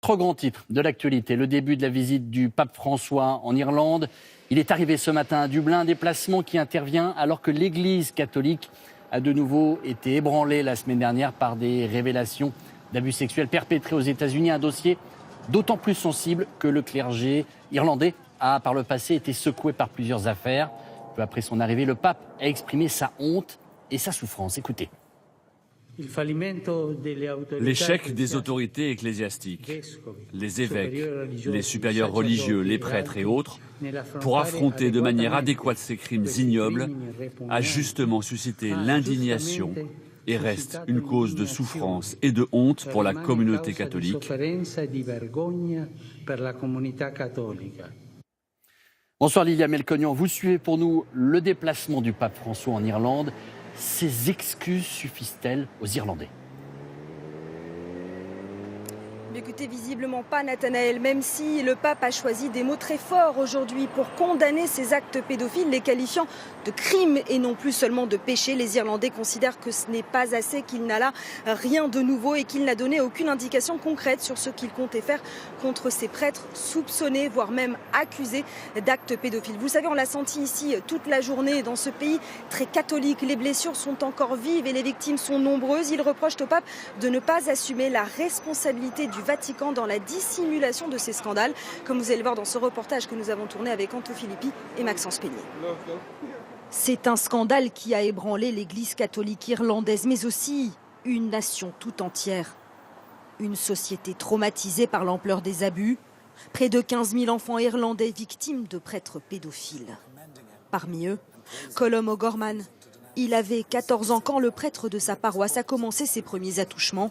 Trois grands titres de l'actualité. Le début de la visite du pape François en Irlande. Il est arrivé ce matin à Dublin, un déplacement qui intervient alors que l'Église catholique a de nouveau été ébranlée la semaine dernière par des révélations d'abus sexuels perpétrés aux États-Unis. Un dossier d'autant plus sensible que le clergé irlandais a par le passé été secoué par plusieurs affaires. Peu après son arrivée, le pape a exprimé sa honte et sa souffrance. Écoutez. L'échec des autorités ecclésiastiques, les évêques, les supérieurs religieux, les prêtres et autres, pour affronter de manière adéquate ces crimes ignobles, a justement suscité l'indignation et reste une cause de souffrance et de honte pour la communauté catholique. Bonsoir Lilia Melconian, vous suivez pour nous le déplacement du pape François en Irlande. Ces excuses suffisent-elles aux Irlandais ? Écoutez, visiblement pas Nathanaël, même si le pape a choisi des mots très forts aujourd'hui pour condamner ces actes pédophiles, les qualifiant de crimes et non plus seulement de péchés. Les Irlandais considèrent que ce n'est pas assez, qu'il n'a là rien de nouveau et qu'il n'a donné aucune indication concrète sur ce qu'il comptait faire contre ces prêtres soupçonnés, voire même accusés d'actes pédophiles. Vous savez, on l'a senti ici toute la journée dans ce pays très catholique. Les blessures sont encore vives et les victimes sont nombreuses. Ils reprochent au pape de ne pas assumer la responsabilité du Vatican dans la dissimulation de ces scandales, comme vous allez le voir dans ce reportage que nous avons tourné avec Anto Filippi et Maxence Peigné. C'est un scandale qui a ébranlé l'Église catholique irlandaise, mais aussi une nation tout entière. Une société traumatisée par l'ampleur des abus. Près de 15 000 enfants irlandais victimes de prêtres pédophiles. Parmi eux, Colm O'Gorman. Il avait 14 ans quand le prêtre de sa paroisse a commencé ses premiers attouchements.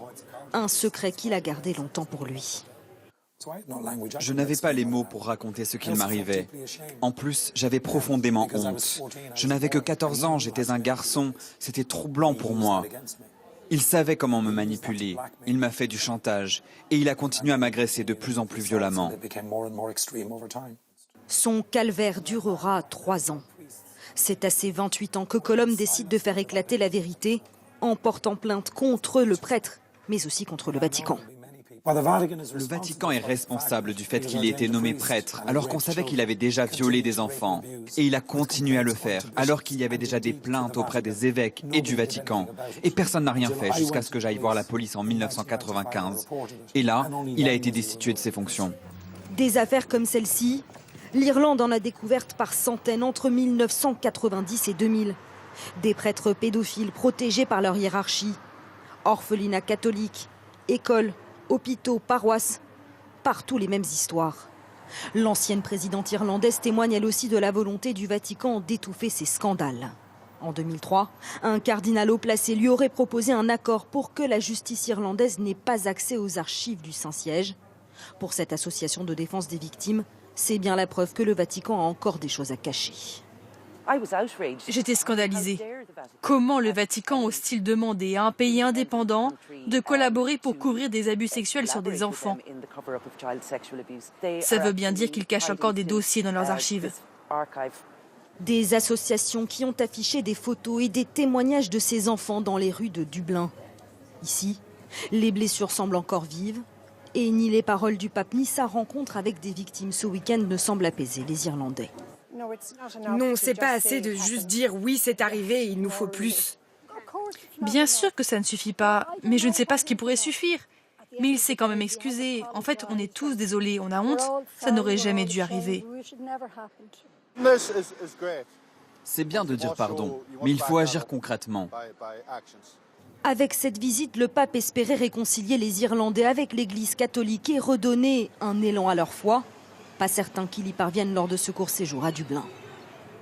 Un secret qu'il a gardé longtemps pour lui. Je n'avais pas les mots pour raconter ce qu'il m'arrivait. En plus, j'avais profondément honte. Je n'avais que 14 ans, j'étais un garçon. C'était troublant pour moi. Il savait comment me manipuler. Il m'a fait du chantage. Et il a continué à m'agresser de plus en plus violemment. Son calvaire durera 3 ans. C'est à ses 28 ans que Colm décide de faire éclater la vérité en portant plainte contre le prêtre, mais aussi contre le Vatican. Le Vatican est responsable du fait qu'il ait été nommé prêtre, alors qu'on savait qu'il avait déjà violé des enfants. Et il a continué à le faire, alors qu'il y avait déjà des plaintes auprès des évêques et du Vatican. Et personne n'a rien fait jusqu'à ce que j'aille voir la police en 1995. Et là, il a été destitué de ses fonctions. Des affaires comme celle-ci, l'Irlande en a découvertes par centaines entre 1990 et 2000. Des prêtres pédophiles protégés par leur hiérarchie. Orphelinats catholiques, écoles, hôpitaux, paroisses, partout les mêmes histoires. L'ancienne présidente irlandaise témoigne elle aussi de la volonté du Vatican d'étouffer ces scandales. En 2003, un cardinal haut placé lui aurait proposé un accord pour que la justice irlandaise n'ait pas accès aux archives du Saint-Siège. Pour cette association de défense des victimes, c'est bien la preuve que le Vatican a encore des choses à cacher. J'étais scandalisée. Comment le Vatican ose-t-il demander à un pays indépendant de collaborer pour couvrir des abus sexuels sur des enfants? Ça veut bien dire qu'ils cachent encore des dossiers dans leurs archives. Des associations qui ont affiché des photos et des témoignages de ces enfants dans les rues de Dublin. Ici, les blessures semblent encore vives et ni les paroles du pape ni sa rencontre avec des victimes ce week-end ne semblent apaiser les Irlandais. Non, c'est pas assez de juste dire oui, c'est arrivé, il nous faut plus. Bien sûr que ça ne suffit pas, mais je ne sais pas ce qui pourrait suffire. Mais il s'est quand même excusé. En fait, on est tous désolés, on a honte. Ça n'aurait jamais dû arriver. C'est bien de dire pardon, mais il faut agir concrètement. Avec cette visite, le pape espérait réconcilier les Irlandais avec l'Église catholique et redonner un élan à leur foi. Pas certain qu'il y parvienne lors de ce court séjour à Dublin.